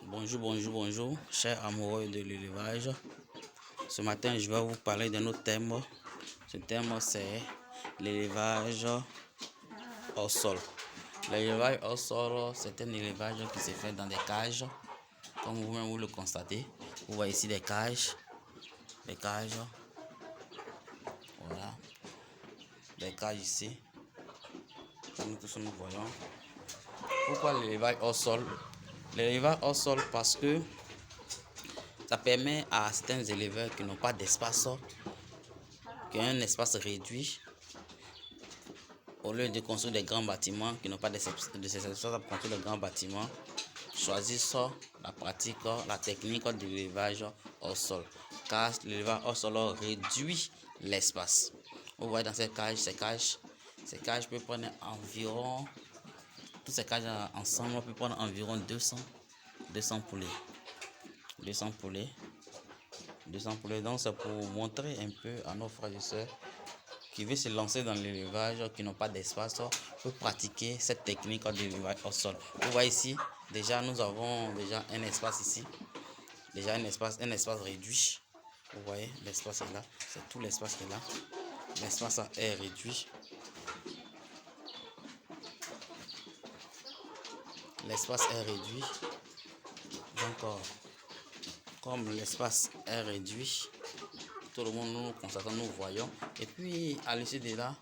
Bonjour, chers amoureux de l'élevage. Ce matin, je vais vous parler d'un autre thème. Ce thème, c'est l'élevage au sol. L'élevage au sol, c'est un élevage qui se fait dans des cages. Comme vous-même vous le constatez, vous voyez ici des cages. Voilà. Des cages ici. Comme tous nous voyons. Pourquoi l'élevage au sol? L'élevage au sol parce que ça permet à certains éleveurs qui n'ont pas d'espace, qui ont un espace réduit, au lieu de construire des grands bâtiments, qui n'ont pas d'espace pour construire des grands bâtiments, choisissent la pratique, la technique de l'élevage au sol. Car l'élevage au sol réduit l'espace. Vous voyez dans ces cages peuvent prendre environ, toutes ces cages ensemble peuvent prendre environ 200 poulets. 200 poulets. Donc c'est pour montrer un peu à nos frères et sœurs qui veulent se lancer dans l'élevage, qui n'ont pas d'espace, pour pratiquer cette technique de l'élevage au sol. Vous voyez ici, déjà nous avons déjà un espace ici. Déjà un espace réduit. Vous voyez, l'espace est là. C'est tout l'espace qui est là. L'espace est réduit. L'espace est réduit. Donc, comme l'espace est réduit, tout le monde nous constatons, nous voyons. Et puis, à l'issue de là,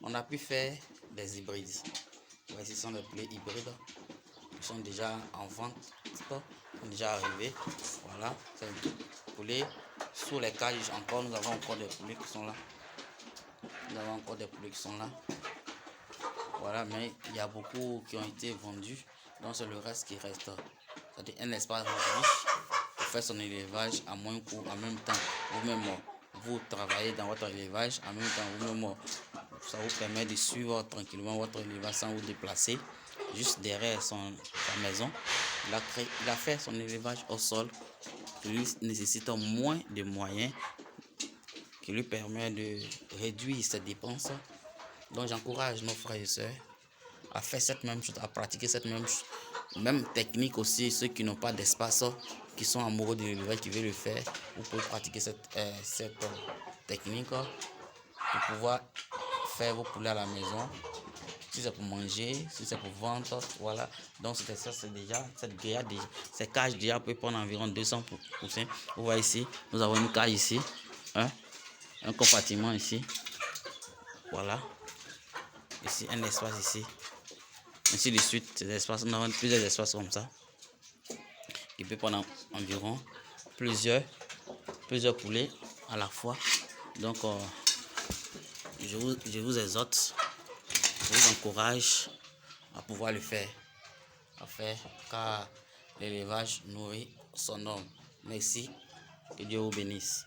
on a pu faire des hybrides. Vous voyez, ce sont des poulets hybrides qui sont déjà en vente, sont déjà arrivés. Voilà, c'est un poulet. Sous les cages, encore, nous avons encore des poulets qui sont là. Voilà, mais il y a beaucoup qui ont été vendus. Donc, c'est le reste qui reste. C'est un espace réduit pour faire son élevage à moins coût, en même temps. Vous-même, vous travaillez dans votre élevage, en même temps, vous-même, ça vous permet de suivre tranquillement votre élevage sans vous déplacer. Juste derrière sa maison, il a fait son élevage au sol qui lui nécessite moins de moyens, qui lui permet de réduire ses dépenses. Donc j'encourage nos frères et sœurs à faire cette même chose, à pratiquer cette même technique aussi. Ceux qui n'ont pas d'espace, qui sont amoureux de l'élevage, qui veulent le faire, vous pouvez pratiquer cette technique pour pouvoir faire vos poulets à la maison. Si c'est pour manger, si c'est pour vendre, voilà. Donc c'est déjà cette grillade, ces cages déjà peut prendre environ 200 poussins. Vous voyez ici, nous avons une cage ici, un compartiment ici, voilà. Ici un espace ici, ainsi de suite. Ces espaces, nous avons plusieurs espaces comme ça. Il peut prendre environ plusieurs poulets à la fois. Donc je vous exhorte, je vous encourage à pouvoir le faire, car l'élevage nourrit son homme. Merci, que Dieu vous bénisse.